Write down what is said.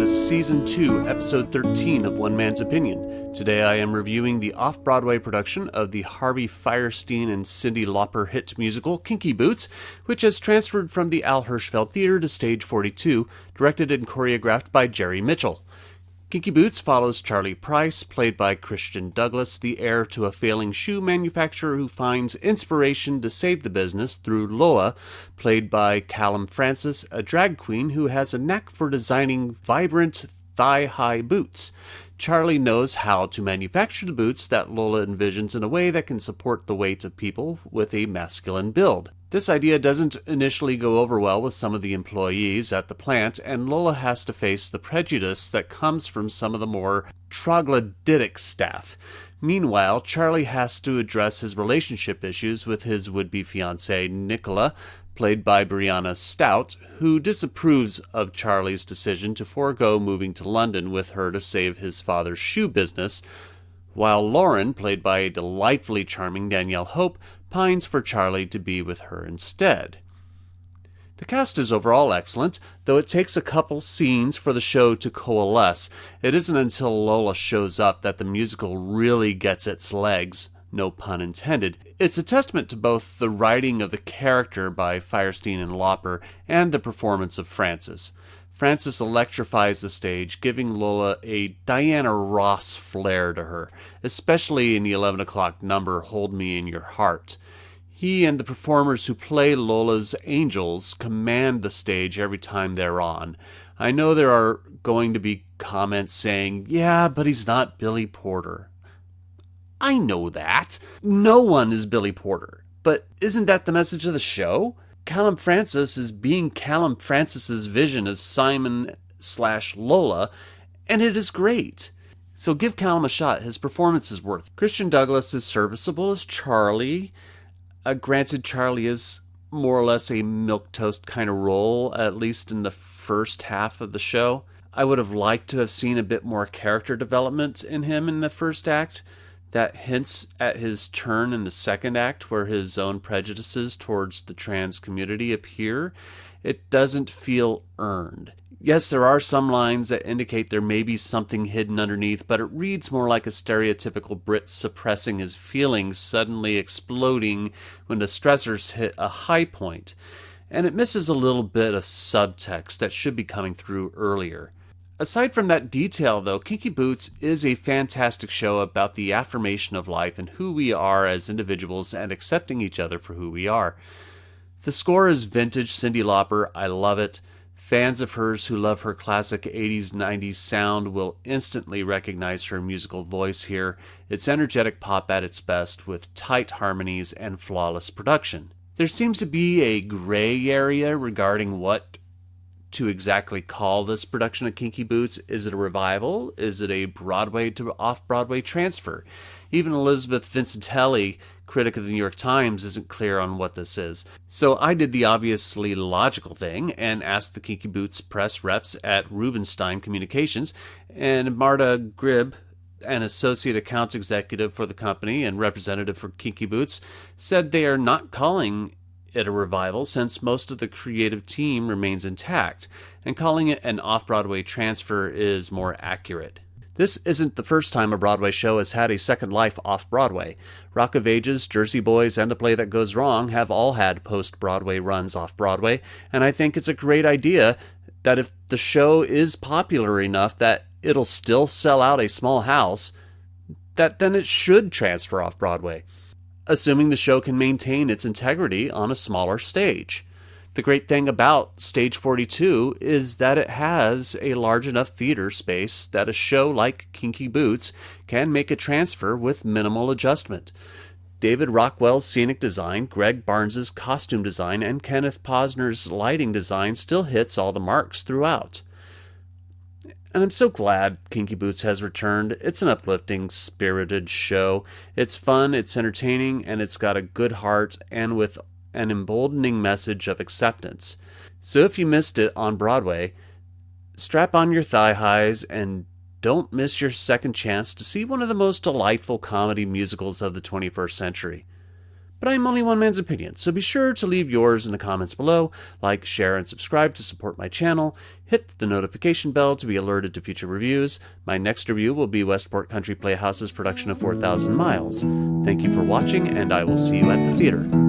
is Season 2, Episode 13 of One Man's Opinion. Today I am reviewing the off-Broadway production of the Harvey, Fierstein, and Cyndi Lauper hit musical, Kinky Boots, which has transferred from the Al Hirschfeld Theater to Stage 42, directed and choreographed by Jerry Mitchell. Kinky Boots follows Charlie Price, played by Christian Douglas, the heir to a failing shoe manufacturer who finds inspiration to save the business through Lola, played by Callum Francis, a drag queen who has a knack for designing vibrant thigh-high boots. Charlie knows how to manufacture the boots that Lola envisions in a way that can support the weight of people with a masculine build. This idea doesn't initially go over well with some of the employees at the plant, and Lola has to face the prejudice that comes from some of the more troglodytic staff. Meanwhile, Charlie has to address his relationship issues with his would-be fiancée, Nicola, played by Brianna Stout, who disapproves of Charlie's decision to forego moving to London with her to save his father's shoe business, while Lauren, played by a delightfully charming Danielle Hope, pines for Charlie to be with her instead. The cast is overall excellent, though it takes a couple scenes for the show to coalesce. It isn't until Lola shows up that the musical really gets its legs, no pun intended. It's a testament to both the writing of the character by Fierstein and Lauper and the performance of Francis. Francis electrifies the stage, giving Lola a Diana Ross flair to her, especially in the 11 o'clock number, Hold Me in Your Heart. He and the performers who play Lola's angels command the stage every time they're on. I know there are going to be comments saying, yeah, but he's not Billy Porter. I know that. No one is Billy Porter. But isn't that the message of the show? Callum Francis is being Callum Francis's vision of Simon/Lola, and it is great. So give Callum a shot. His performance is worth it. Christian Douglas is serviceable as Charlie. Granted, Charlie is more or less a milquetoast kind of role, at least in the first half of the show. I would have liked to have seen a bit more character development in him in the first act. That hints at his turn in the second act, where his own prejudices towards the trans community appear. It doesn't feel earned. Yes, there are some lines that indicate there may be something hidden underneath, but it reads more like a stereotypical Brit suppressing his feelings, suddenly exploding when the stressors hit a high point. And it misses a little bit of subtext that should be coming through earlier. Aside from that detail, though, Kinky Boots is a fantastic show about the affirmation of life and who we are as individuals and accepting each other for who we are. The score is vintage Cyndi Lauper. I love it. Fans of hers who love her classic 80s, 90s sound will instantly recognize her musical voice here. It's energetic pop at its best, with tight harmonies and flawless production. There seems to be a gray area regarding what to exactly call this production of Kinky Boots. Is it a revival? Is it a Broadway to off-Broadway transfer? Even Elizabeth Vincentelli, critic of the New York Times, isn't clear on what this is. So I did the obviously logical thing and asked the Kinky Boots press reps at Rubenstein Communications, and Marta Gribb, an associate account executive for the company and representative for Kinky Boots, said they are not calling it a revival since most of the creative team remains intact, and calling it an off-Broadway transfer is more accurate. This isn't the first time a Broadway show has had a second life off-Broadway. Rock of Ages, Jersey Boys, and A Play That Goes Wrong have all had post-Broadway runs off-Broadway, and I think it's a great idea that if the show is popular enough that it'll still sell out a small house, that then it should transfer off-Broadway, assuming the show can maintain its integrity on a smaller stage. The great thing about Stage 42 is that it has a large enough theater space that a show like Kinky Boots can make a transfer with minimal adjustment. David Rockwell's scenic design, Gregg Barnes's costume design, and Kenneth Posner's lighting design still hits all the marks throughout. And I'm so glad Kinky Boots has returned. It's an uplifting, spirited show. It's fun, it's entertaining, and it's got a good heart, and with an emboldening message of acceptance. So if you missed it on Broadway, strap on your thigh highs and don't miss your second chance to see one of the most delightful comedy musicals of the 21st century. But I am only one man's opinion, so be sure to leave yours in the comments below, like, share, and subscribe to support my channel. Hit the notification bell to be alerted to future reviews. My next review will be Westport Country Playhouse's production of 4,000 Miles. Thank you for watching, and I will see you at the theater.